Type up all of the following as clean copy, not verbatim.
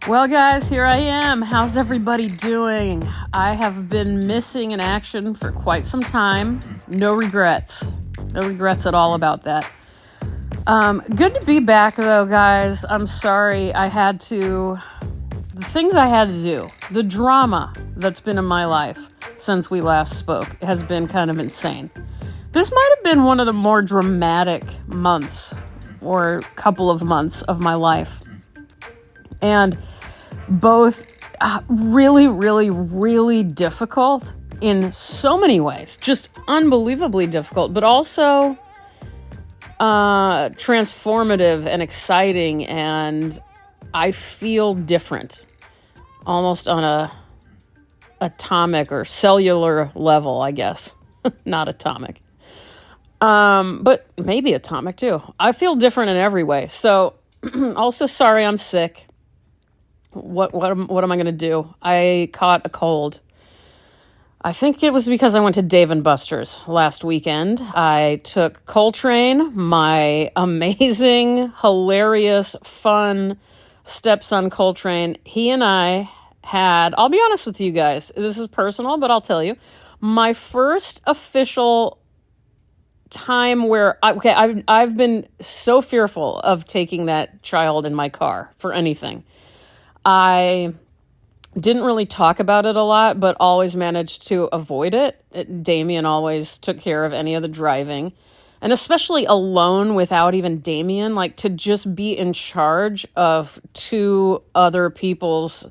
Well, guys, here I am. How's everybody doing? I have been missing in action for quite some time. No regrets. No regrets at all about that. Good to be back, though, guys. I'm sorry the things I had to do, the drama that's been in my life since we last spoke has been kind of insane. This might have been one of the more dramatic months or couple of months of my life. And both really, really, really difficult in so many ways. Just unbelievably difficult, but also transformative and exciting. And I feel different, almost on a atomic or cellular level, I guess. Not atomic. But maybe atomic too. I feel different in every way. So also sorry I'm sick. What am I going to do? I caught a cold. I think it was because I went to Dave & Buster's last weekend. I took Coltrane, my amazing, hilarious, fun stepson Coltrane. He and I had, I'll be honest with you guys, this is personal, but I'll tell you, my first official time where, I've been so fearful of taking that child in my car for anything. I didn't really talk about it a lot, but always managed to avoid it. Damien always took care of any of the driving. And especially alone without even Damien, like to just be in charge of two other people's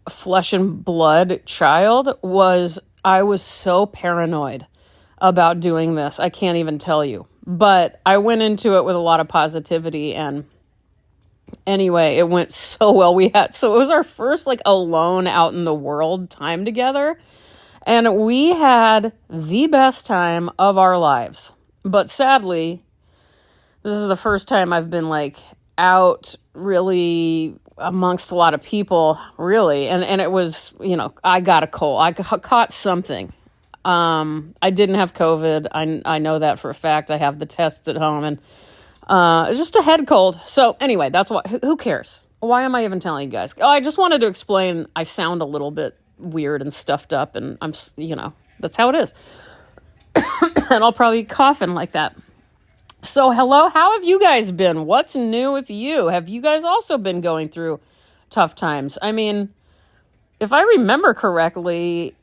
flesh and blood child I was so paranoid about doing this. I can't even tell you. But I went into it with a lot of positivity, and anyway, it went so well. It was our first alone out in the world time together. And we had the best time of our lives. But sadly, this is the first time I've been out really amongst a lot of people, really. And it was, I got a cold. I caught something. I didn't have COVID. I know that for a fact. I have the tests at home, and it's just a head cold. So anyway, that's what, who cares? Why am I even telling you guys? Oh, I just wanted to explain I sound a little bit weird and stuffed up, and I'm, that's how it is. And I'll probably be coughing like that. So hello, how have you guys been? What's new with you? Have you guys also been going through tough times? I mean, if I remember correctly,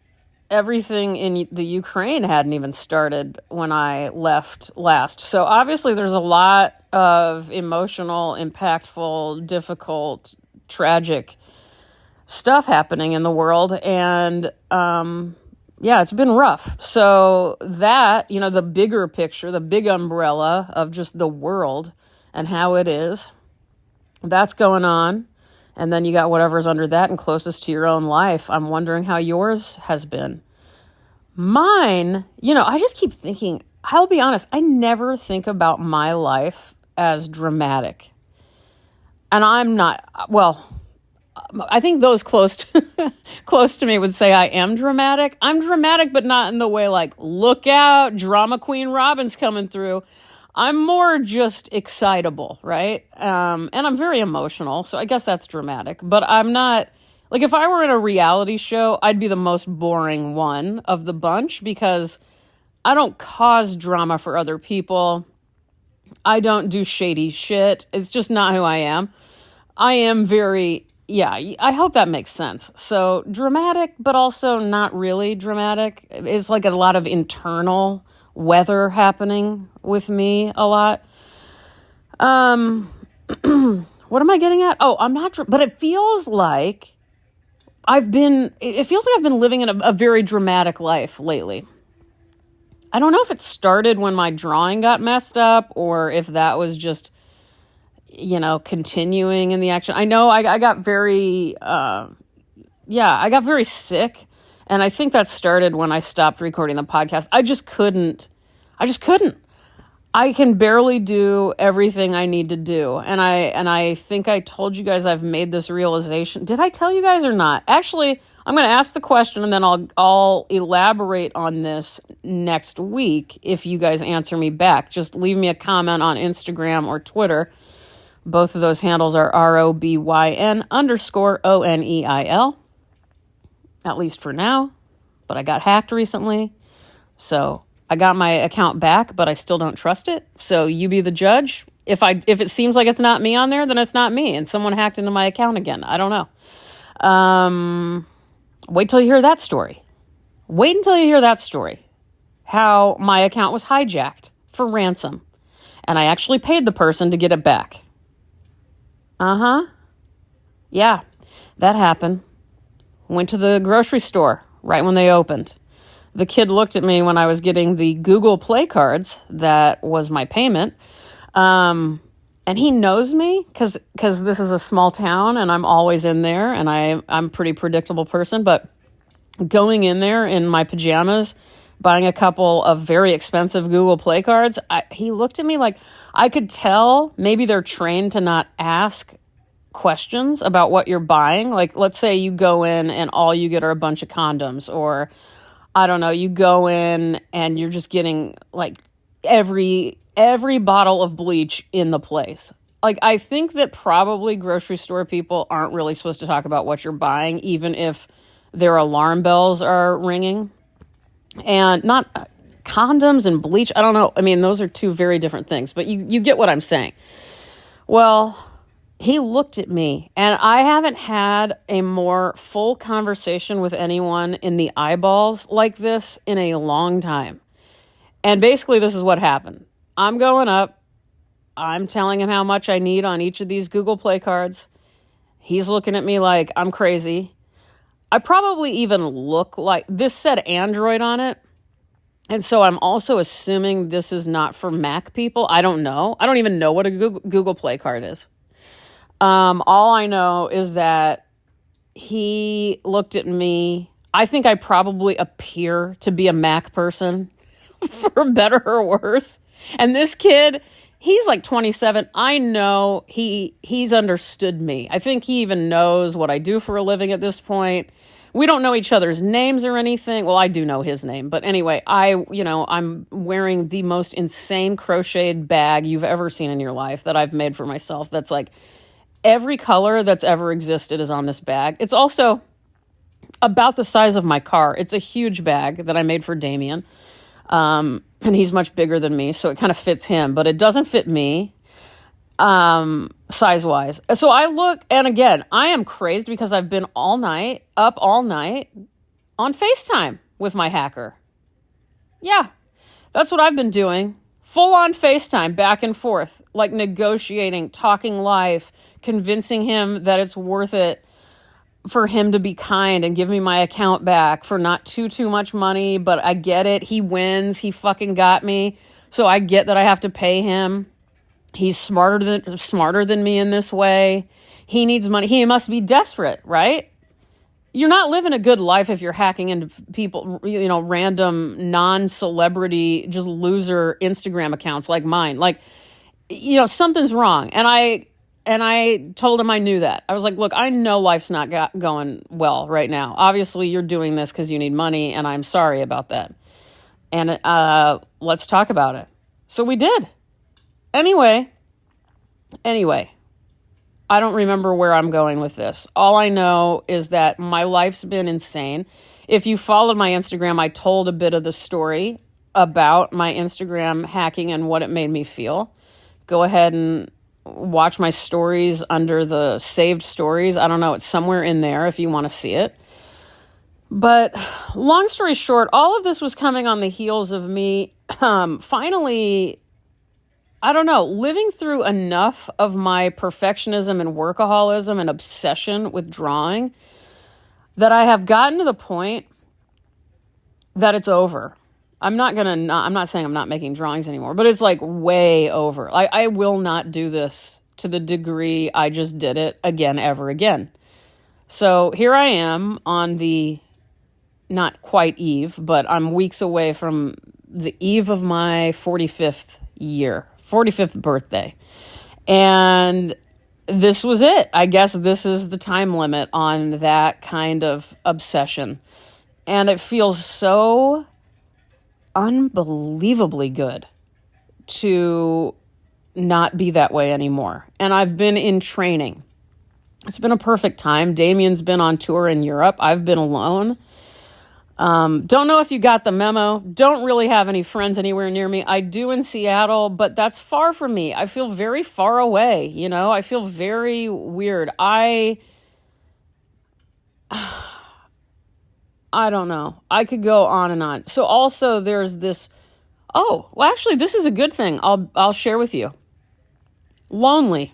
everything in the Ukraine hadn't even started when I left last. So obviously there's a lot of emotional, impactful, difficult, tragic stuff happening in the world. And it's been rough. So that, the bigger picture, the big umbrella of just the world and how it is, that's going on. And then you got whatever's under that and closest to your own life. I'm wondering how yours has been. Mine, I just keep thinking, I'll be honest, I never think about my life as dramatic. And I'm not, I think those close to me would say I am dramatic. I'm dramatic, but not in the way look out, drama queen Robin's coming through. I'm more just excitable, right? And I'm very emotional, so I guess that's dramatic. But I'm not, if I were in a reality show, I'd be the most boring one of the bunch because I don't cause drama for other people. I don't do shady shit. It's just not who I am. I am very, I hope that makes sense. So dramatic, but also not really dramatic. It's a lot of internal weather happening with me a lot. What am I getting at? Oh, I'm not, but it feels like I've been living in a very dramatic life lately. I don't know if it started when my drawing got messed up or if that was just, continuing in the action. I know I got very, I got very sick. And I think that started when I stopped recording the podcast. I just couldn't. I can barely do everything I need to do. And I think I told you guys I've made this realization. Did I tell you guys or not? Actually, I'm going to ask the question and then I'll elaborate on this next week if you guys answer me back. Just leave me a comment on Instagram or Twitter. Both of those handles are ROBYN_ONEIL, at least for now. But I got hacked recently, so I got my account back, but I still don't trust it. So you be the judge. If it seems like it's not me on there, then it's not me, and someone hacked into my account again. I don't know. Wait till you hear that story. Wait until you hear that story. How my account was hijacked for ransom, and I actually paid the person to get it back. Yeah, that happened. Went to the grocery store right when they opened. The kid looked at me when I was getting the Google Play cards. That was my payment. And he knows me because this is a small town and I'm always in there, and I'm a pretty predictable person. But going in there in my pajamas, buying a couple of very expensive Google Play cards, he looked at me like I could tell maybe they're trained to not ask questions about what you're buying. Like, let's say you go in and all you get are a bunch of condoms, or I don't know, you go in and you're just getting like every bottle of bleach in the place. Like, I think that probably grocery store people aren't really supposed to talk about what you're buying, even if their alarm bells are ringing. And not condoms and bleach. I don't know. I mean, those are two very different things, but you get what I'm saying. Well, he looked at me, and I haven't had a more full conversation with anyone in the eyeballs like this in a long time. And basically, this is what happened. I'm going up. I'm telling him how much I need on each of these Google Play cards. He's looking at me like I'm crazy. I probably even look like, this said Android on it. And so I'm also assuming this is not for Mac people. I don't know. I don't even know what a Google Play card is. All I know is that he looked at me. I think I probably appear to be a Mac person, for better or worse. And this kid, he's like 27. I know he's understood me. I think he even knows what I do for a living at this point. We don't know each other's names or anything. Well, I do know his name. But anyway, I'm wearing the most insane crocheted bag you've ever seen in your life that I've made for myself. That's like every color that's ever existed is on this bag. It's also about the size of my car. It's a huge bag that I made for Damien. And he's much bigger than me, so it kind of fits him, but it doesn't fit me, size-wise. So I look, and again, I am crazed because I've been up all night on FaceTime with my hacker. Yeah, that's what I've been doing. Full-on FaceTime, back and forth, like negotiating, talking life, convincing him that it's worth it for him to be kind and give me my account back for not too much money, but I get it. He wins. He fucking got me. So I get that I have to pay him. He's smarter than me in this way. He needs money. He must be desperate, right? You're not living a good life if you're hacking into people, random non-celebrity, just loser Instagram accounts like mine. Like, something's wrong. And I told him I knew that. I was like, look, I know life's not going well right now. Obviously, you're doing this because you need money, and I'm sorry about that. And let's talk about it. So we did. Anyway, I don't remember where I'm going with this. All I know is that my life's been insane. If you followed my Instagram, I told a bit of the story about my Instagram hacking and what it made me feel. Go ahead and watch my stories under the saved stories. I don't know. It's somewhere in there if you want to see it. But long story short, all of this was coming on the heels of me finally, I don't know, living through enough of my perfectionism and workaholism and obsession with drawing that I have gotten to the point that it's over. I'm not saying I'm not making drawings anymore, but it's like way over. I will not do this to the degree I just did it again, ever again. So here I am on the, not quite eve, but I'm weeks away from the eve of my 45th birthday. And this was it. I guess this is the time limit on that kind of obsession. And it feels so unbelievably good to not be that way anymore. And I've been in training. It's been a perfect time. Damien's been on tour in Europe. I've been alone. Don't know if you got the memo. Don't really have any friends anywhere near me. I do in Seattle, but that's far from me. I feel very far away, you know? I feel very weird. I don't know. I could go on and on. So also there's this, actually this is a good thing. I'll share with you. Lonely.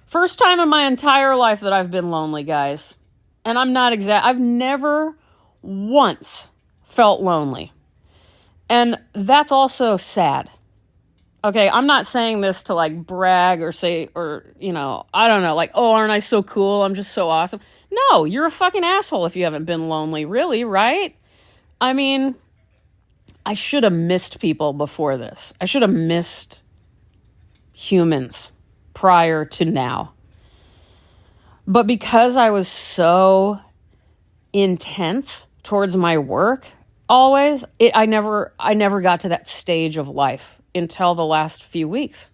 First time in my entire life that I've been lonely, guys. And I'm not I've never once felt lonely. And that's also sad. Okay, I'm not saying this to like brag or say, or, you know, I don't know, like, oh, aren't I so cool? I'm just so awesome. No, you're a fucking asshole if you haven't been lonely, really, right? I mean, I should have missed people before this. I should have missed humans prior to now. But because I was so intense towards my work always, I never got to that stage of life until the last few weeks.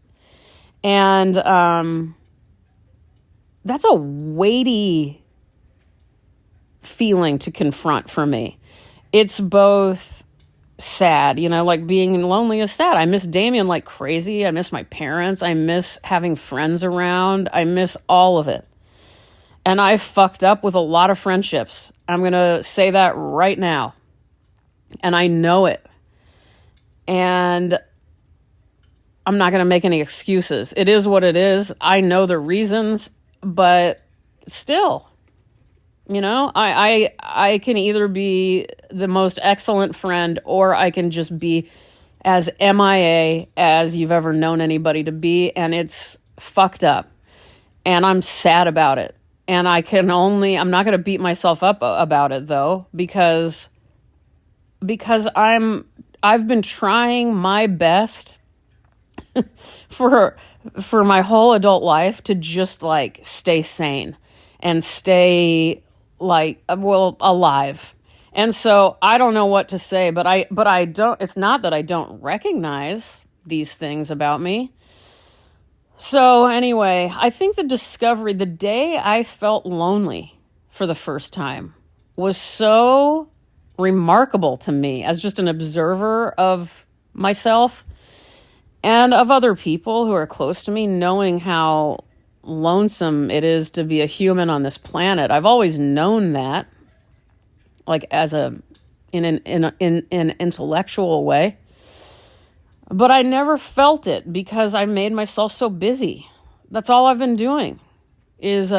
And that's a weighty feeling to confront for me. It's both sad, you know, like being lonely is sad. I miss Damien like crazy. I miss my parents. I miss having friends around. I miss all of it. And I fucked up with a lot of friendships. I'm going to say that right now. And I know it. And I'm not going to make any excuses. It is what it is. I know the reasons, but still, you know, I can either be the most excellent friend or I can just be as MIA as you've ever known anybody to be. And it's fucked up. And I'm sad about it. And I'm not going to beat myself up about it though, because I've been trying my best for my whole adult life to just like stay sane and stay like, alive. And so I don't know what to say, but I don't, it's not that I don't recognize these things about me. So anyway, I think the discovery, the day I felt lonely for the first time was so remarkable to me as just an observer of myself and of other people who are close to me, knowing how lonesome it is to be a human on this planet. I've always known that, like in an intellectual way. But I never felt it because I made myself so busy. That's all I've been doing is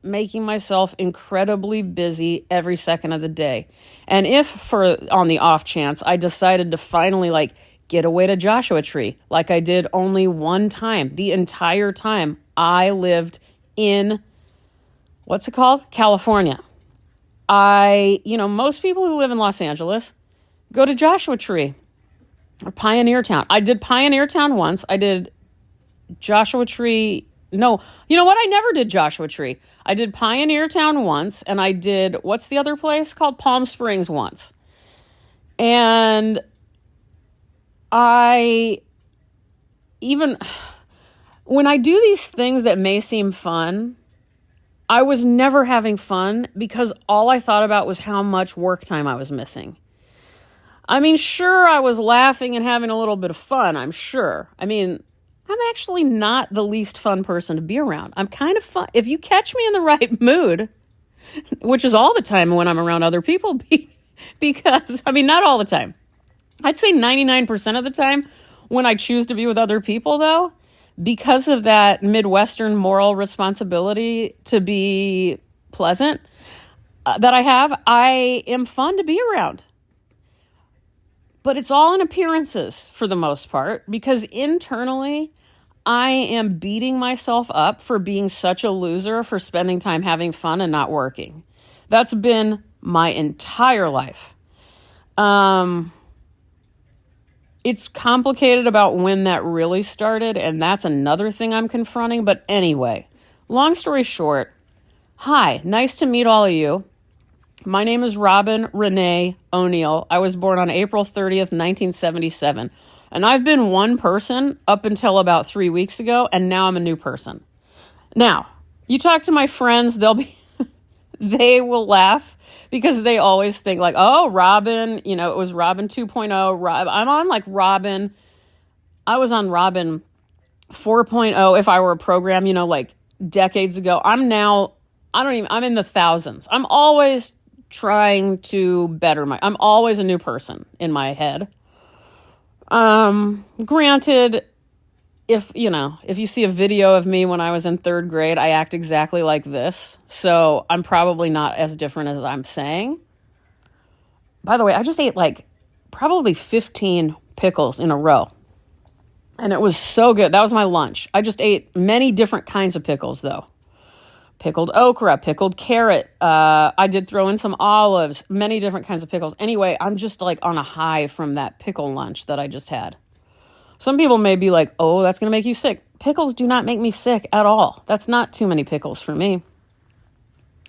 making myself incredibly busy every second of the day. And if on the off chance I decided to finally like get away to Joshua Tree, like I did only one time, the entire time I lived in, what's it called? California. Most people who live in Los Angeles go to Joshua Tree. Or Pioneer Town. I did Pioneer Town once. I did Joshua Tree. No, you know what? I never did Joshua Tree. I did Pioneer Town once, and I did, what's the other place called? Palm Springs once. And when I do these things that may seem fun, I was never having fun because all I thought about was how much work time I was missing. I mean, sure, I was laughing and having a little bit of fun, I'm sure. I mean, I'm actually not the least fun person to be around. I'm kind of fun. If you catch me in the right mood, which is all the time when I'm around other people, because, I mean, not all the time. I'd say 99% of the time when I choose to be with other people, though, because of that Midwestern moral responsibility to be pleasant that I am fun to be around. But it's all in appearances for the most part, because internally I am beating myself up for being such a loser for spending time having fun and not working. That's been my entire life. It's complicated about when that really started, and that's another thing I'm confronting. But anyway, long story short, hi, nice to meet all of you. My name is Robin Renee O'Neill. I was born on April 30th, 1977. And I've been one person up until about 3 weeks ago, and now I'm a new person. Now, you talk to my friends, they will laugh because they always think like, oh, Robin, it was Robin 2.0. I'm on like Robin. I was on Robin 4.0 if I were a program, like decades ago. I'm in the thousands. I'm always trying to better I'm always a new person in my head. Granted, if you see a video of me when I was in third grade, I act exactly like this. So I'm probably not as different as I'm saying. By the way, I just ate like probably 15 pickles in a row. And it was so good. That was my lunch. I just ate many different kinds of pickles though. Pickled okra, pickled carrot. I did throw in some olives, many different kinds of pickles. Anyway, I'm just like on a high from that pickle lunch that I just had. Some people may be like, oh, that's going to make you sick. Pickles do not make me sick at all. That's not too many pickles for me.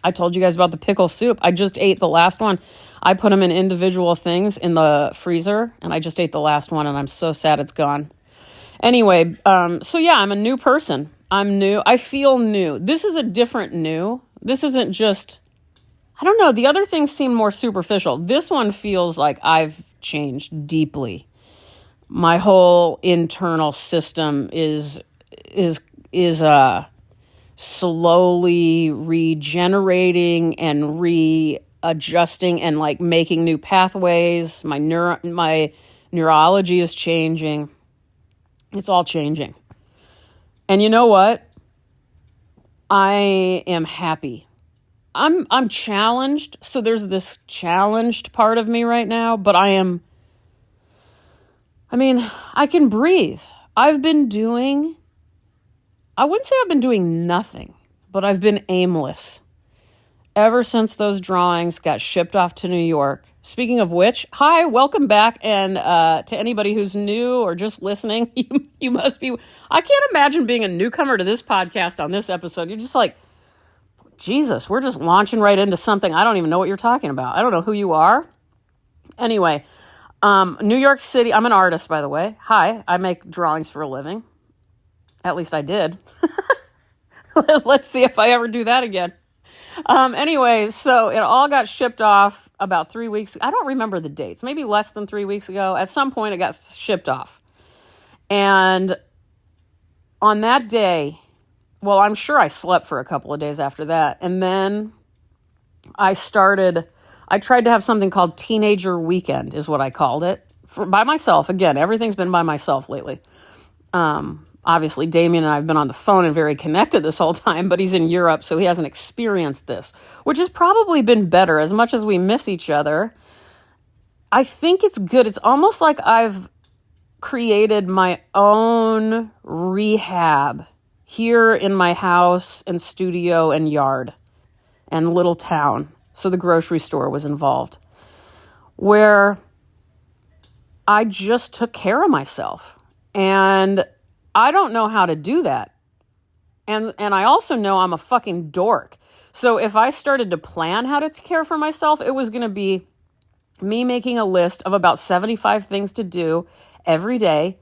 I told you guys about the pickle soup. I just ate the last one. I put them in individual things in the freezer, and I just ate the last one, and I'm so sad it's gone. Anyway, so yeah, I'm a new person. I'm new. I feel new. This is a different new. This isn't just, I don't know. The other things seem more superficial. This one feels like I've changed deeply. My whole internal system is slowly regenerating and readjusting and like making new pathways. My neurology is changing. It's all changing. And you know what? I am happy. I'm challenged. So there's this challenged part of me right now, but I can breathe. I wouldn't say I've been doing nothing, but I've been aimless ever since those drawings got shipped off to New York. Speaking of which, hi, welcome back. And to anybody who's new or just listening, you must be, I can't imagine being a newcomer to this podcast on this episode. You're just like, Jesus, we're just launching right into something. I don't even know what you're talking about. I don't know who you are. Anyway, New York City, I'm an artist, by the way. Hi, I make drawings for a living. At least I did. Let's see if I ever do that again. Anyway, so it all got shipped off about 3 weeks. I don't remember the dates, maybe less than 3 weeks ago. At some point it got shipped off. And on that day, well, I'm sure I slept for a couple of days after that. And then I tried to have something called Teenager Weekend is what I called it by myself. Again, everything's been by myself lately. Obviously, Damien and I have been on the phone and very connected this whole time, but he's in Europe, so he hasn't experienced this, which has probably been better. As much as we miss each other, I think it's good. It's almost like I've created my own rehab here in my house and studio and yard and little town. So the grocery store was involved, where I just took care of myself. And I don't know how to do that. And I also know I'm a fucking dork. So if I started to plan how to care for myself, it was going to be me making a list of about 75 things to do every day.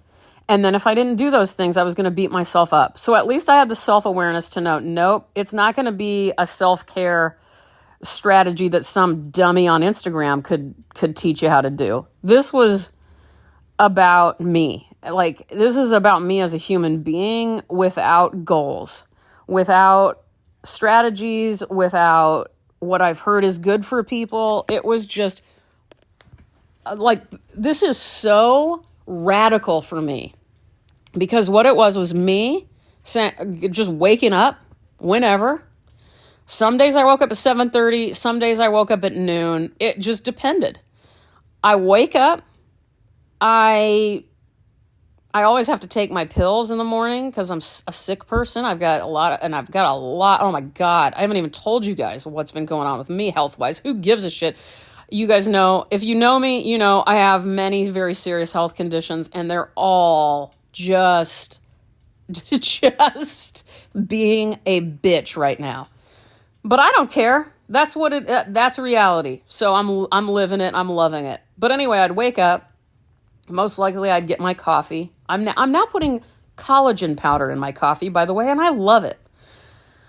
And then if I didn't do those things, I was going to beat myself up. So at least I had the self-awareness to know, nope, it's not going to be a self-care strategy that some dummy on Instagram could teach you how to do. This was about me. Like, this is about me as a human being without goals, without strategies, without what I've heard is good for people. It was just like, this is so radical for me, because what it was me just waking up whenever. Some days I woke up at 7:30. Some days I woke up at noon. It just depended. I wake up. I always have to take my pills in the morning because I'm a sick person. I've got a lot. Oh my God. I haven't even told you guys what's been going on with me health-wise. Who gives a shit? You guys know, if you know me, you know I have many very serious health conditions, and they're all just being a bitch right now. But I don't care. That's reality. So I'm living it. I'm loving it. But anyway, I'd wake up. Most likely I'd get my coffee. I'm now putting collagen powder in my coffee, by the way, and I love it.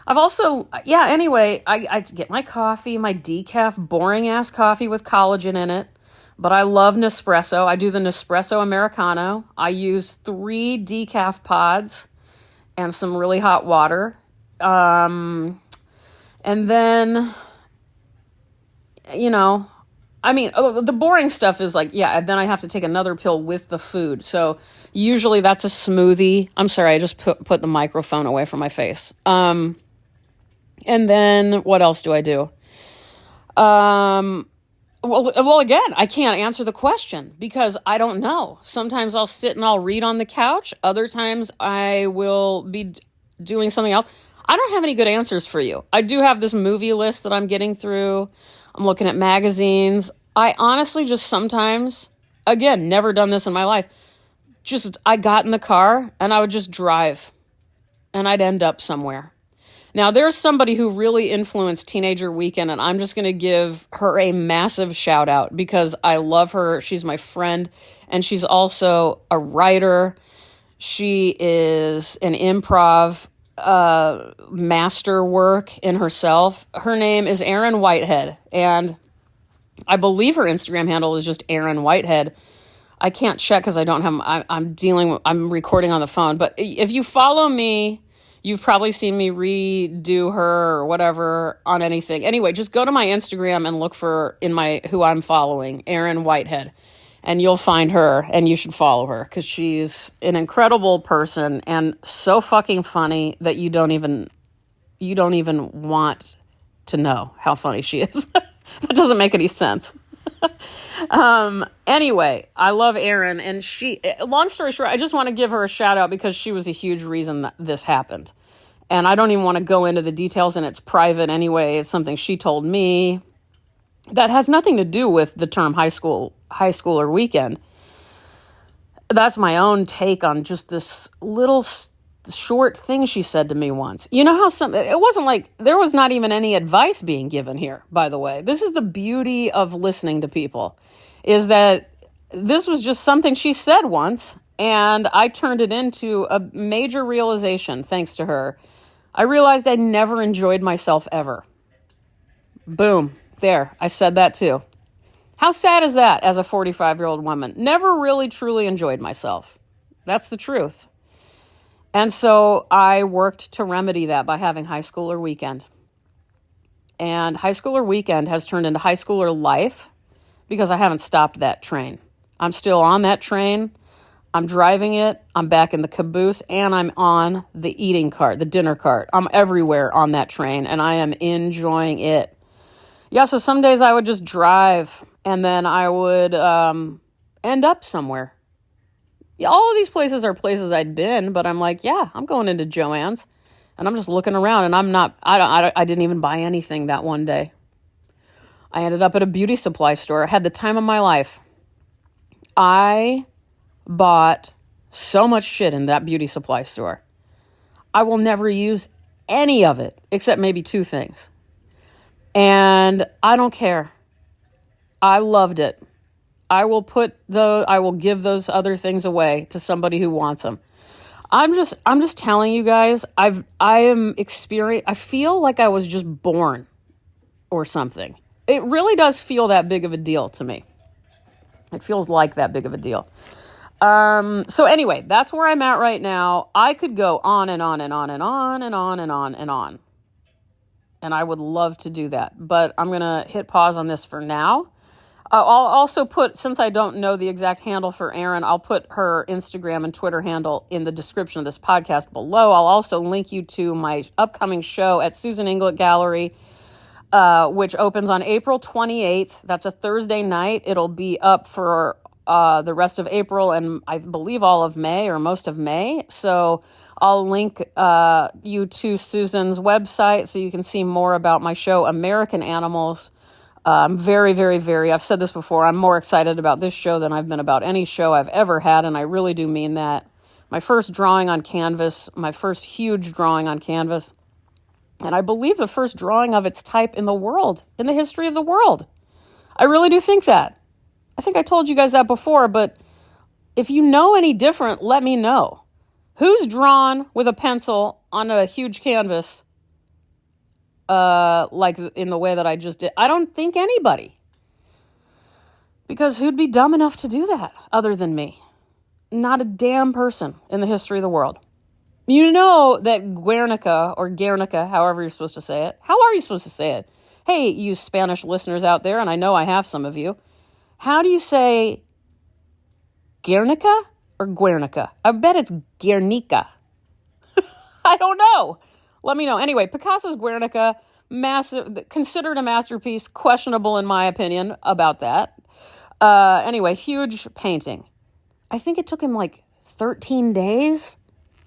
I've also, anyway, I get my coffee, my decaf, boring-ass coffee with collagen in it. But I love Nespresso. I do the Nespresso Americano. I use 3 decaf pods and some really hot water. And then, the boring stuff is like, then I have to take another pill with the food. So usually that's a smoothie. I'm sorry, I just put the microphone away from my face. And then what else do I do? Well, again, I can't answer the question because I don't know. Sometimes I'll sit and I'll read on the couch. Other times I will be doing something else. I don't have any good answers for you. I do have this movie list that I'm getting through. I'm looking at magazines. I honestly just sometimes, again, never done this in my life. I got in the car and I would just drive and I'd end up somewhere. Now, there's somebody who really influenced Teenager Weekend, and I'm just going to give her a massive shout out because I love her. She's my friend, and she's also a writer. She is an improv masterwork in herself. Her name is Erin Whitehead, and I believe her Instagram handle is just Erin Whitehead. I can't check because I don't have, I'm recording on the phone, but if you follow me, you've probably seen me redo her or whatever on anything. Anyway, just go to my Instagram and look for who I'm following, Erin Whitehead, and you'll find her and you should follow her because she's an incredible person and so fucking funny that you don't even want to know how funny she is. That doesn't make any sense. Anyway, I love Erin, and long story short, I just want to give her a shout out because she was a huge reason that this happened. And I don't even want to go into the details, and it's private anyway. It's something she told me that has nothing to do with the term high schooler weekend. That's my own take on just this little short thing she said to me once. You know how it wasn't like there was not even any advice being given here, by the way. This is the beauty of listening to people, is that this was just something she said once, and I turned it into a major realization thanks to her. I realized I never enjoyed myself ever. Boom. There. I said that too. How sad is that as a 45-year-old woman? Never really truly enjoyed myself. That's the truth. And so I worked to remedy that by having High Schooler Weekend. And High Schooler Weekend has turned into High Schooler Life because I haven't stopped that train. I'm still on that train. I'm driving it. I'm back in the caboose, and I'm on the eating cart, the dinner cart. I'm everywhere on that train, and I am enjoying it. Yeah, so some days I would just drive, and then I would end up somewhere. All of these places are places I'd been, but I'm like, yeah, I'm going into Joann's, and I'm just looking around, and I didn't even buy anything that one day. I ended up at a beauty supply store. I had the time of my life. I bought so much shit in that beauty supply store. I will never use any of it, except maybe 2 things. And I don't care. I loved it. I will give those other things away to somebody who wants them. I'm just telling you guys, I feel like I was just born or something. It really does feel that big of a deal to me. It feels like that big of a deal. So anyway, that's where I'm at right now. I could go on and on and on and on and on and on and on. And I would love to do that, but I'm going to hit pause on this for now. I'll also put, since I don't know the exact handle for Erin, I'll put her Instagram and Twitter handle in the description of this podcast below. I'll also link you to my upcoming show at Susan Inglet Gallery, which opens on April 28th. That's a Thursday night. It'll be up for the rest of April and I believe all of May or most of May. So I'll link you to Susan's website so you can see more about my show, American Animals. I'm very, very, very, I've said this before, I'm more excited about this show than I've been about any show I've ever had, and I really do mean that. My first drawing on canvas, my first huge drawing on canvas, and I believe the first drawing of its type in the world, in the history of the world. I really do think that. I think I told you guys that before, but If you know any different, let me know. Who's drawn with a pencil on a huge canvas like in the way that I just did? I don't think anybody. Because who'd be dumb enough to do that other than me? Not a damn person in the history of the world. You know that Guernica, or Guernica, however you're supposed to say it. How are you supposed to say it? Hey, you Spanish listeners out there, and I know I have some of you. How do you say Guernica or Guernica? I bet it's Guernica. I don't know. Let me know. Anyway, Picasso's Guernica, massive, considered a masterpiece, questionable in my opinion about that. Anyway, huge painting. I think it took him like 13 days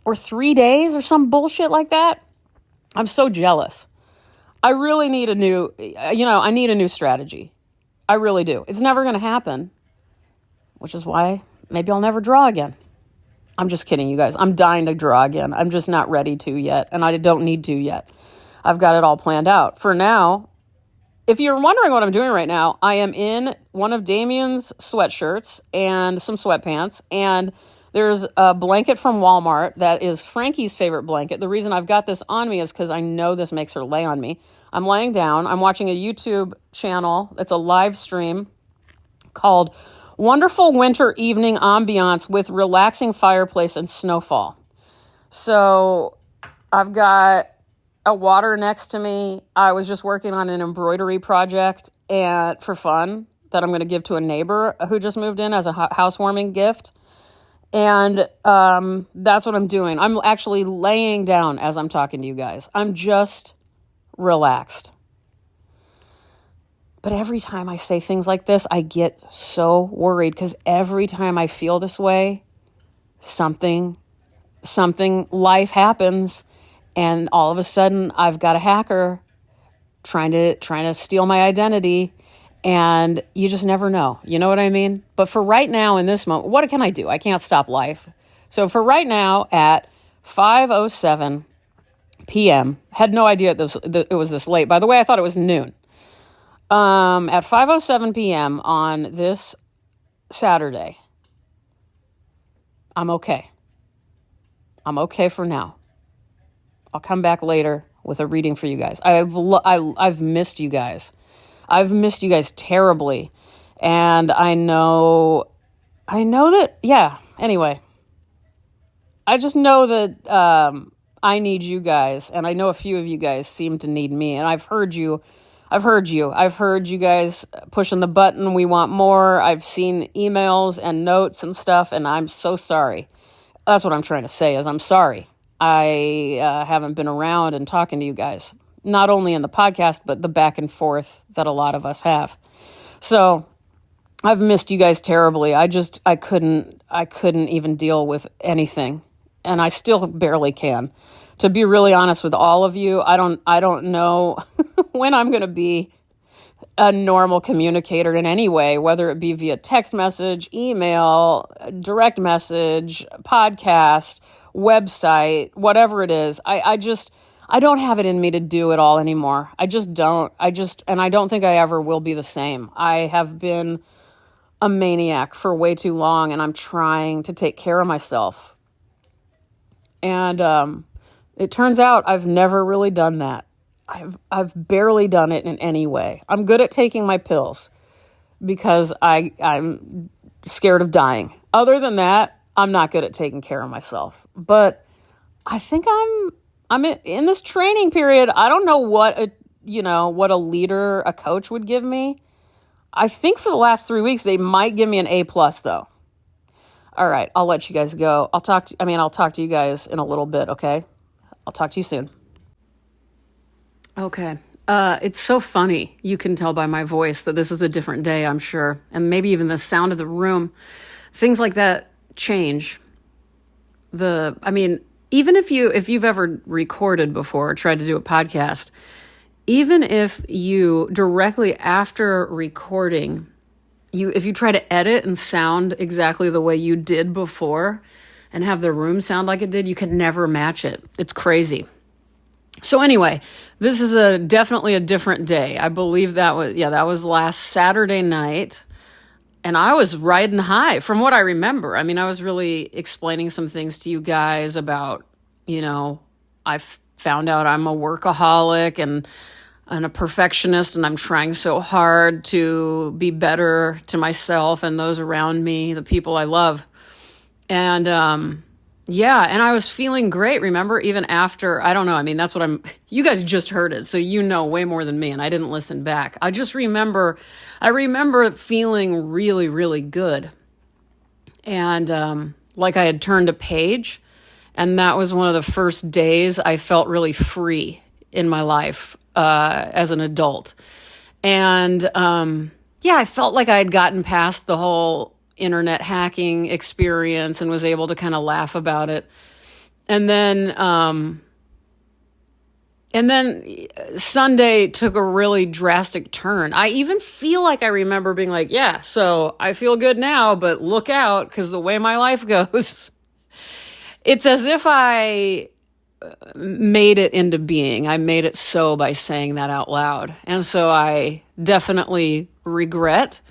or 3 days or some bullshit like that. I'm so jealous. I really need I need a new strategy. I really do. It's never going to happen, which is why maybe I'll never draw again. I'm just kidding, you guys. I'm dying to draw again. I'm just not ready to yet, and I don't need to yet. I've got it all planned out. For now, if you're wondering what I'm doing right now, I am in one of Damien's sweatshirts and some sweatpants, and there's a blanket from Walmart that is Frankie's favorite blanket. The reason I've got this on me is because I know this makes her lay on me. I'm laying down. I'm watching a YouTube channel. It's a live stream called Wonderful Winter Evening Ambiance with Relaxing Fireplace and Snowfall. So I've got a water next to me. I was just working on an embroidery project and for fun that I'm going to give to a neighbor who just moved in as a housewarming gift. And that's what I'm doing. I'm actually laying down as I'm talking to you guys. I'm just relaxed. But every time I say things like this, I get so worried because every time I feel this way, something life happens, and all of a sudden I've got a hacker trying to steal my identity. And you just never know. You know what I mean? But for right now, in this moment, what can I do? I can't stop life. So for right now, at 5:07 p.m., had no idea it was this late. By the way, I thought it was noon. At 5:07 p.m. on this Saturday, I'm okay. I'm okay for now. I'll come back later with a reading for you guys. I've missed you guys. I've missed you guys terribly. And I know that, yeah, anyway. I just know that I need you guys, and I know a few of you guys seem to need me, and I've heard you guys pushing the button, we want more. I've seen emails and notes and stuff, and I'm so sorry. That's what I'm trying to say is I'm sorry. I haven't been around and talking to you guys. Not only in the podcast, but the back and forth that a lot of us have. So I've missed you guys terribly. I couldn't even deal with anything. And I still barely can. To be really honest with all of you, I don't know when I'm going to be a normal communicator in any way, whether it be via text message, email, direct message, podcast, website, whatever it is. I don't have it in me to do it all anymore. I just don't. And I don't think I ever will be the same. I have been a maniac for way too long, and I'm trying to take care of myself. And it turns out I've never really done that. I've barely done it in any way. I'm good at taking my pills because I'm scared of dying. Other than that, I'm not good at taking care of myself. But I think I'm in this training period. I don't know what a leader, a coach would give me. I think for the last 3 weeks, they might give me an A+ though. All right. I'll let you guys go. I'll talk to you guys in a little bit. Okay. I'll talk to you soon. Okay. It's so funny. You can tell by my voice that this is a different day, I'm sure. And maybe even the sound of the room, things like that change. Even if you've ever recorded before or tried to do a podcast, even if you directly after recording, if you try to edit and sound exactly the way you did before and have the room sound like it did, you can never match it. It's crazy. So anyway, this is definitely a different day. I believe that was last Saturday night. and I was riding high from what I remember. I mean, I was really explaining some things to you guys about, I found out I'm a workaholic and a perfectionist, and I'm trying so hard to be better to myself and those around me, the people I love. And and I was feeling great, remember, even after, I don't know, I mean, that's what you guys just heard it, so you know way more than me, and I didn't listen back. I remember feeling really, really good. And like I had turned a page, and that was one of the first days I felt really free in my life as an adult. And I felt like I had gotten past the whole internet hacking experience and was able to kind of laugh about it. And then Sunday took a really drastic turn. I even feel like I remember being like, yeah, so I feel good now, but look out, because the way my life goes, it's as if I made it into being. I made it so by saying that out loud. And so I definitely regret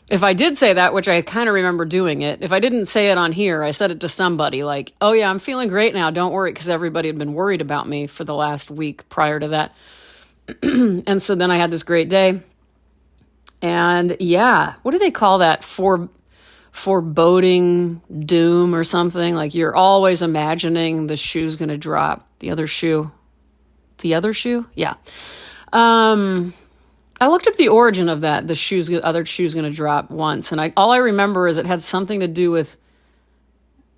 if I did say that, which I kind of remember doing it. If I didn't say it on here, I said it to somebody like, oh yeah, I'm feeling great now, don't worry, because everybody had been worried about me for the last week prior to that. And so then I had this great day. And yeah, what do they call that? Foreboding doom or something? Like you're always imagining the shoe's going to drop. The other shoe? Yeah. I looked up the origin of that, the other shoe's going to drop once. And all I remember is it had something to do with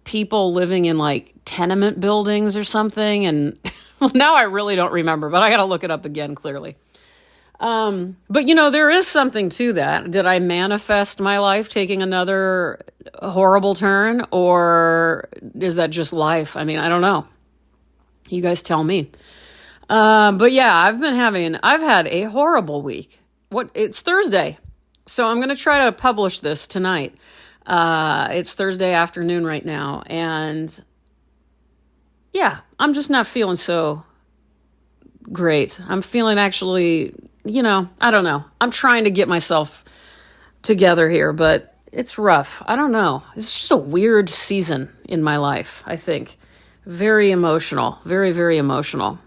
people living in like tenement buildings or something. And well, now I really don't remember, but I got to look it up again, clearly. But there is something to that. Did I manifest my life taking another horrible turn, or is that just life? I mean, I don't know. You guys tell me. But yeah, I've had a horrible week. It's Thursday, so I'm going to try to publish this tonight. It's Thursday afternoon right now, and yeah, I'm just not feeling so great. I'm feeling actually, I don't know. I'm trying to get myself together here, but it's rough. I don't know. It's just a weird season in my life, I think. Very emotional, very, very emotional.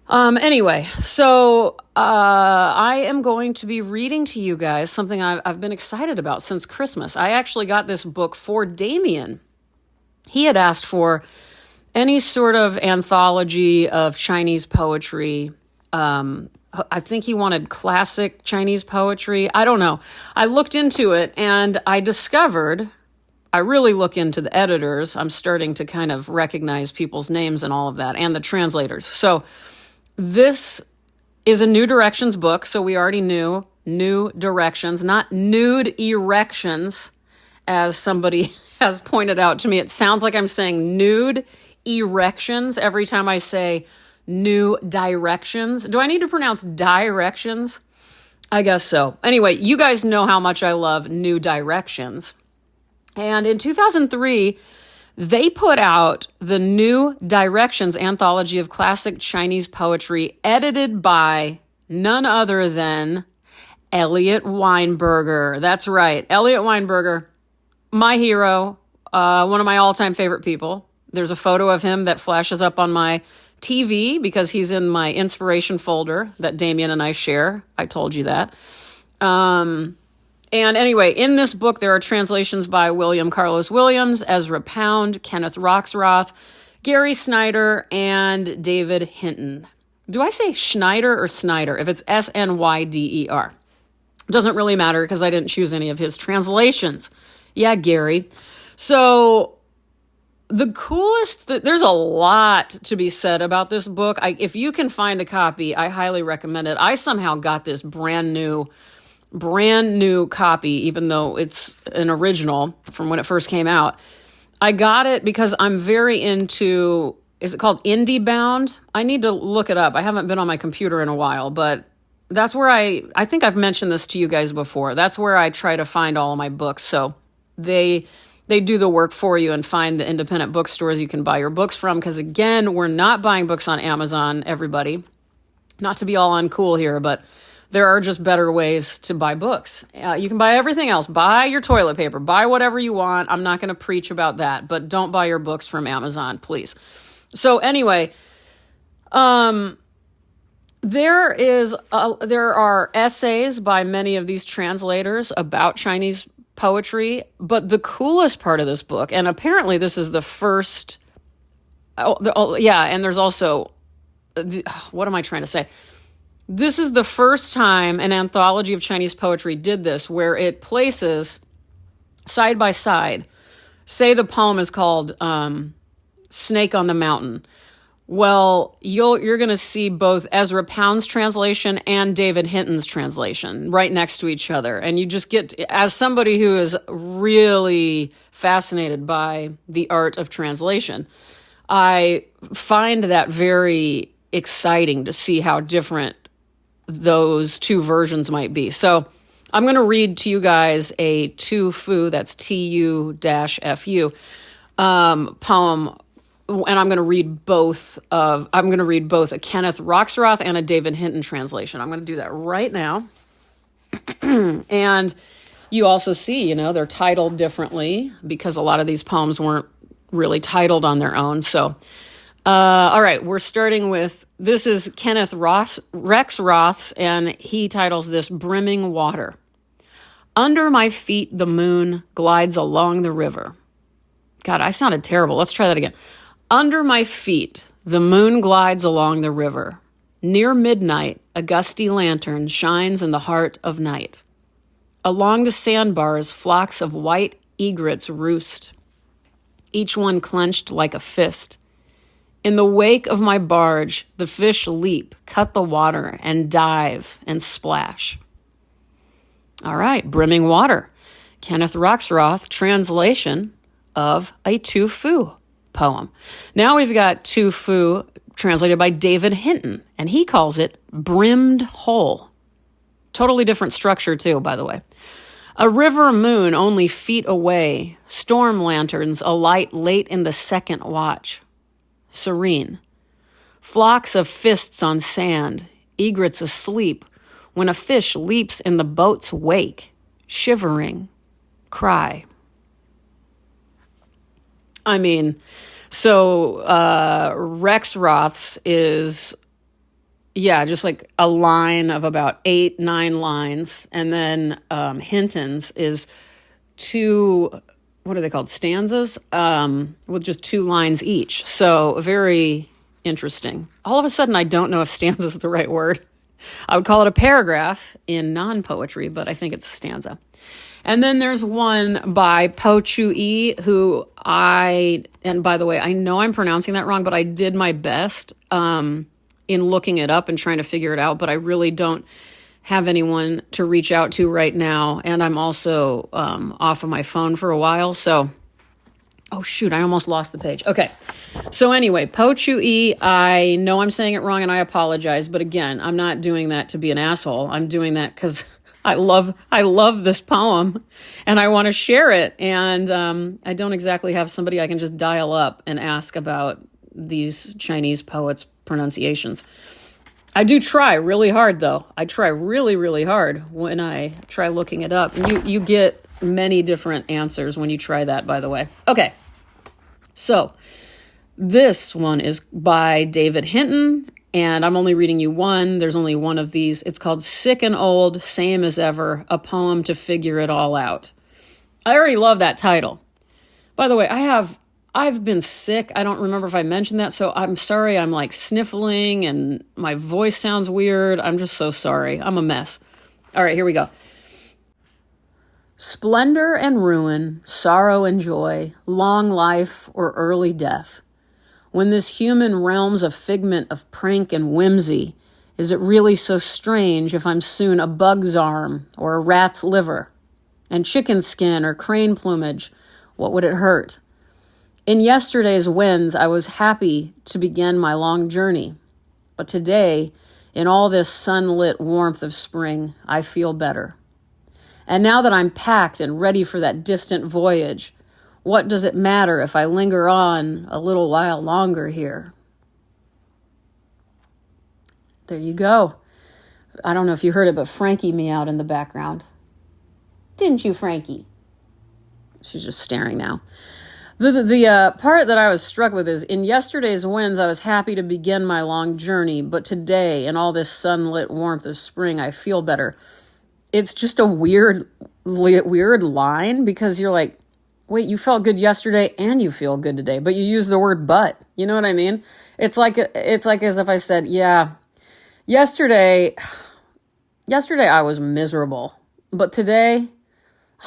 Anyway, so I am going to be reading to you guys something I've been excited about since Christmas. I actually got this book for Damien. He had asked for any sort of anthology of Chinese poetry. I think he wanted classic Chinese poetry. I don't know. I looked into it and I discovered, I really look into the editors. I'm starting to kind of recognize people's names and all of that, and the translators. So this is a New Directions book, so we already knew New Directions, not nude erections, as somebody has pointed out to me. It sounds like I'm saying nude erections every time I say New Directions. Do I need to pronounce directions? I guess so. Anyway, you guys know how much I love New Directions. And in 2003, they put out the New Directions Anthology of Classic Chinese Poetry, edited by none other than Eliot Weinberger. That's right, Eliot Weinberger, my hero, one of my all-time favorite people. There's a photo of him that flashes up on my TV because he's in my inspiration folder that Damien and I share. I told you that. And anyway, in this book, there are translations by William Carlos Williams, Ezra Pound, Kenneth Roxroth, Gary Snyder, and David Hinton. Do I say Schneider or Snyder? If it's Snyder. Doesn't really matter because I didn't choose any of his translations. Yeah, Gary. So the coolest, there's a lot to be said about this book. If you can find a copy, I highly recommend it. I somehow got this brand new copy, even though it's an original from when it first came out. I got it because I'm very into, is it called IndieBound? I need to look it up. I haven't been on my computer in a while, but that's where I think I've mentioned this to you guys before. That's where I try to find all of my books. So they do the work for you and find the independent bookstores you can buy your books from. Because again, we're not buying books on Amazon, everybody. Not to be all uncool here, but there are just better ways to buy books. You can buy everything else. Buy your toilet paper. Buy whatever you want. I'm not going to preach about that, but don't buy your books from Amazon, please. So anyway, there are essays by many of these translators about Chinese poetry, but the coolest part of this book, and apparently this is the first, and there's also, what am I trying to say? This is the first time an anthology of Chinese poetry did this, where it places side by side, say the poem is called Snake on the Mountain. Well, you're going to see both Ezra Pound's translation and David Hinton's translation right next to each other. And you just get, as somebody who is really fascinated by the art of translation, I find that very exciting to see how different those two versions might be. So I'm going to read to you guys a Tu-Fu, that's T-U-F-U, poem. And I'm going to read both a Kenneth Roxroth and a David Hinton translation. I'm going to do that right now. And you also see, they're titled differently because a lot of these poems weren't really titled on their own. So, all right, we're starting with, this is Kenneth Rexroth's, and he titles this Brimming Water. Under my feet, the moon glides along the river. God, I sounded terrible. Let's try that again. Under my feet, the moon glides along the river. Near midnight, a gusty lantern shines in the heart of night. Along the sandbars, flocks of white egrets roost, each one clenched like a fist. In the wake of my barge, the fish leap, cut the water, and dive and splash. All right, Brimming Water. Kenneth Roxroth translation of a Tu-Fu poem. Now we've got Tu-Fu translated by David Hinton, and he calls it Brimmed Whole. Totally different structure too, by the way. A river moon only feet away, storm lanterns alight late in the second watch. Serene. Flocks of fists on sand, egrets asleep, when a fish leaps in the boat's wake, shivering, cry. I mean, so Rexroth's is, just like a line of about 8-9 lines. And then Hinton's is two, what are they called, stanzas? With just 2 lines each. So very interesting. All of a sudden, I don't know if stanza is the right word. I would call it a paragraph in non-poetry, but I think it's stanza. And then there's one by Po Chu-yi, who and by the way, I know I'm pronouncing that wrong, but I did my best in looking it up and trying to figure it out, but I really don't have anyone to reach out to right now. And I'm also off of my phone for a while, so, oh shoot, I almost lost the page. Okay, so anyway, Po Chu-yi, I know I'm saying it wrong and I apologize, but again, I'm not doing that to be an asshole. I'm doing that because I love this poem and I want to share it. And I don't exactly have somebody I can just dial up and ask about these Chinese poets' pronunciations. I do try really hard, though. I try really, really hard when I try looking it up. And you get many different answers when you try that, by the way. Okay, so this one is by David Hinton, and I'm only reading you one. There's only one of these. It's called Sick and Old, Same as Ever, a poem to figure it all out. I already love that title. By the way, I've been sick. I don't remember if I mentioned that, so I'm sorry. I'm like sniffling and my voice sounds weird. I'm just so sorry. I'm a mess. All right, here we go. Splendor and ruin, sorrow and joy, long life or early death. When this human realm's a figment of prank and whimsy, is it really so strange if I'm soon a bug's arm or a rat's liver? And chicken skin or crane plumage, what would it hurt? In yesterday's winds, I was happy to begin my long journey. But today, in all this sunlit warmth of spring, I feel better. And now that I'm packed and ready for that distant voyage, what does it matter if I linger on a little while longer here? There you go. I don't know if you heard it, but Frankie meowed in the background. Didn't you, Frankie? She's just staring now. The part that I was struck with is, in yesterday's winds, I was happy to begin my long journey, but today, in all this sunlit warmth of spring, I feel better. It's just a weird line, because you're like, wait, you felt good yesterday and you feel good today, but you use the word but. You know what I mean? It's like as if I said, yeah, yesterday I was miserable, but today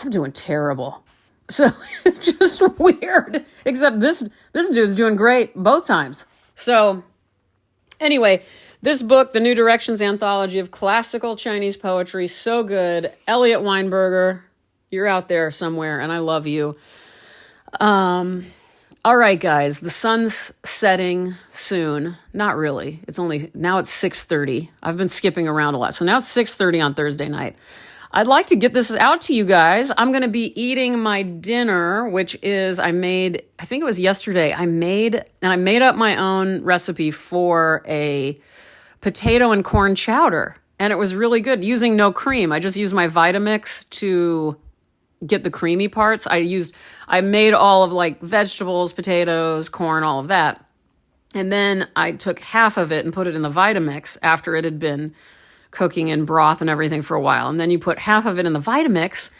I'm doing terrible. So it's just weird, except this dude's doing great both times. So anyway, this book, The New Directions Anthology of Classical Chinese Poetry, so good. Eliot Weinberger, you're out there somewhere, and I love you. All right, guys, the sun's setting soon. Not really. Now it's 6:30. I've been skipping around a lot. So now it's 6:30 on Thursday night. I'd like to get this out to you guys. I'm going to be eating my dinner, which is, I think it was yesterday, I made up my own recipe for a potato and corn chowder. And it was really good, using no cream. I just used my Vitamix to get the creamy parts. I made all of like vegetables, potatoes, corn, all of that. And then I took half of it and put it in the Vitamix after it had been cooking in broth and everything for a while. And then you put half of it in the Vitamix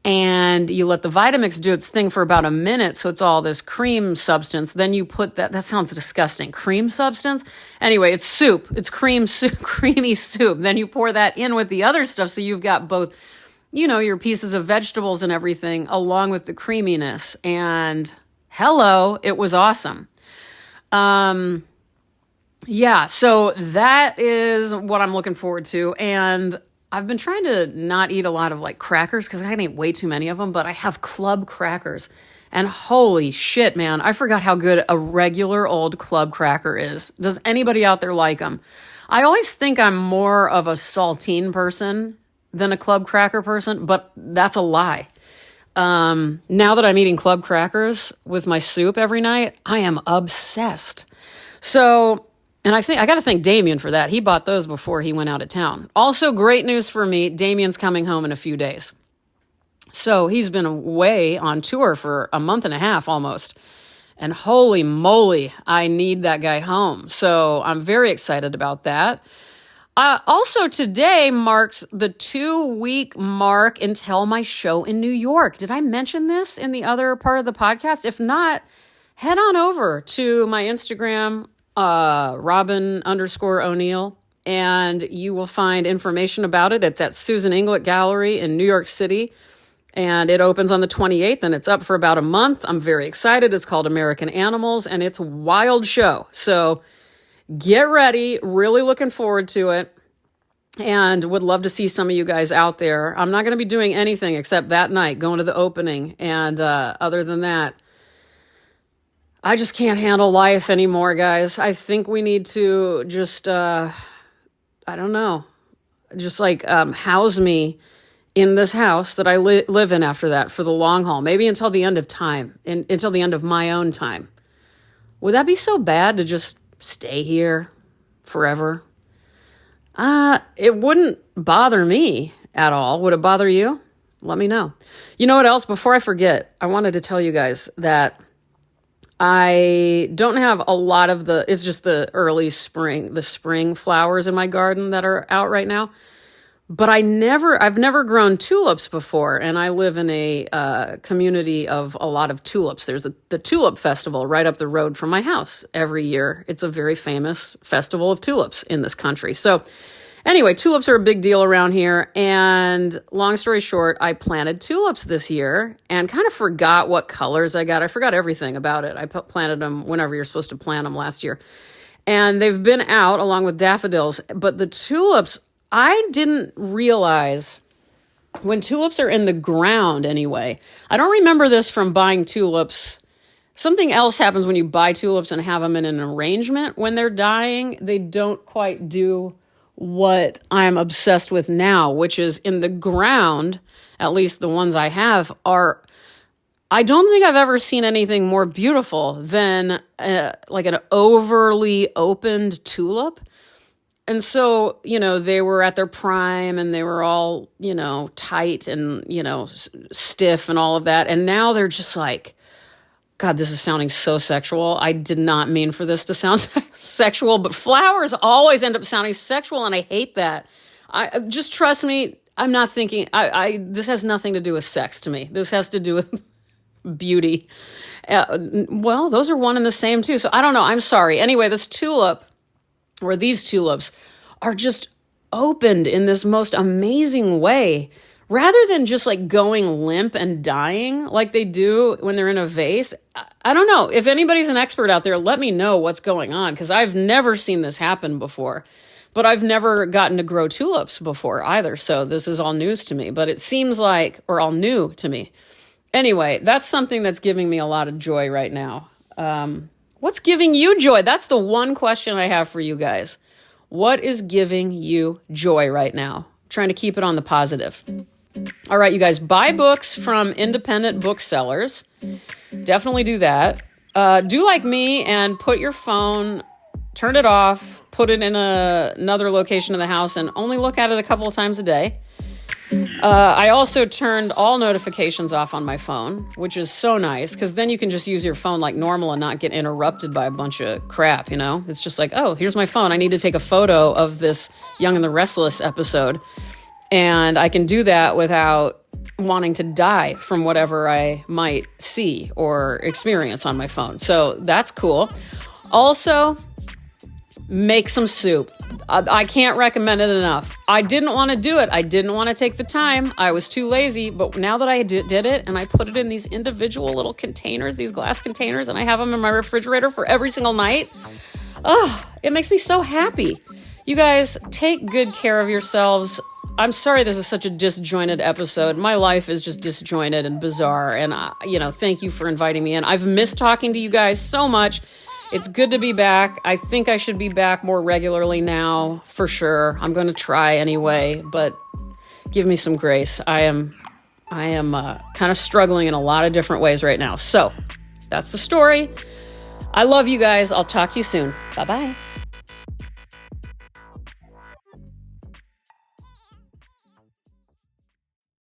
and you let the Vitamix do its thing for about a minute. So it's all this cream substance. Then you put that sounds disgusting. Cream substance? Anyway, it's soup. It's cream soup, creamy soup. Then you pour that in with the other stuff. So you've got both, your pieces of vegetables and everything along with the creaminess. And hello, it was awesome. Yeah, so that is what I'm looking forward to. And I've been trying to not eat a lot of like crackers because I can eat way too many of them, but I have club crackers. And holy shit, man, I forgot how good a regular old club cracker is. Does anybody out there like them? I always think I'm more of a saltine person than a club cracker person, but that's a lie. Now that I'm eating club crackers with my soup every night, I am obsessed. So, and I got to thank Damien for that. He bought those before he went out of town. Also, great news for me, Damien's coming home in a few days. So he's been away on tour for a month and a half almost. And holy moly, I need that guy home. So I'm very excited about that. Also, today marks the 2-week mark until my show in New York. Did I mention this in the other part of the podcast? If not, head on over to my Instagram, Robin_O'Neill, and you will find information about it. It's at Susan Inglet Gallery in New York City, and it opens on the 28th, and it's up for about a month. I'm very excited. It's called American Animals, and it's a wild show. So get ready. Really looking forward to it, and would love to see some of you guys out there. I'm not going to be doing anything except that night, going to the opening, and other than that, I just can't handle life anymore, guys. I think we need to just, I don't know, just like house me in this house that I live in after that for the long haul, maybe until the end of time, until the end of my own time. Would that be so bad to just stay here forever? It wouldn't bother me at all. Would it bother you? Let me know. You know what else? Before I forget, I wanted to tell you guys that I don't have a lot of it's just the early spring, the spring flowers in my garden that are out right now. But I've never grown tulips before. And I live in a community of a lot of tulips. There's the Tulip Festival right up the road from my house every year. It's a very famous festival of tulips in this country. So anyway, tulips are a big deal around here. And long story short, I planted tulips this year and kind of forgot what colors I got. I forgot everything about it. I planted them whenever you're supposed to plant them last year. And they've been out along with daffodils. But the tulips, I didn't realize when tulips are in the ground anyway. I don't remember this from buying tulips. Something else happens when you buy tulips and have them in an arrangement. When they're dying, they don't quite do what I'm obsessed with now, which is in the ground, at least the ones I have, I don't think I've ever seen anything more beautiful than like an overly opened tulip. And so, they were at their prime and they were all, tight and, stiff and all of that. And now they're just like, God, this is sounding so sexual. I did not mean for this to sound sexual, but flowers always end up sounding sexual, and I hate that. Just trust me. I'm not thinking. This has nothing to do with sex to me. This has to do with beauty. Well, those are one and the same too. So I don't know. I'm sorry. Anyway, these tulips are just opened in this most amazing way. Rather than just like going limp and dying like they do when they're in a vase. I don't know. If anybody's an expert out there, let me know what's going on, because I've never seen this happen before. But I've never gotten to grow tulips before either. So this is all news to me. But it seems like, or all new to me. Anyway, that's something that's giving me a lot of joy right now. What's giving you joy? That's the one question I have for you guys. What is giving you joy right now? I'm trying to keep it on the positive. All right, you guys, buy books from independent booksellers. Definitely do that. Do like me and put your phone, turn it off, put it in another location of the house, and only look at it a couple of times a day. I also turned all notifications off on my phone, which is so nice, because then you can just use your phone like normal and not get interrupted by a bunch of crap, It's just like, oh, here's my phone. I need to take a photo of this Young and the Restless episode. And I can do that without wanting to die from whatever I might see or experience on my phone. So that's cool. Also, make some soup. I can't recommend it enough. I didn't want to do it. I didn't want to take the time. I was too lazy. But now that I did it, and I put it in these individual little containers, these glass containers, and I have them in my refrigerator for every single night, it makes me so happy. You guys, take good care of yourselves. I'm sorry this is such a disjointed episode. My life is just disjointed and bizarre. And, thank you for inviting me in. I've missed talking to you guys so much. It's good to be back. I think I should be back more regularly now, for sure. I'm going to try anyway, but give me some grace. I am kind of struggling in a lot of different ways right now. So that's the story. I love you guys. I'll talk to you soon. Bye-bye.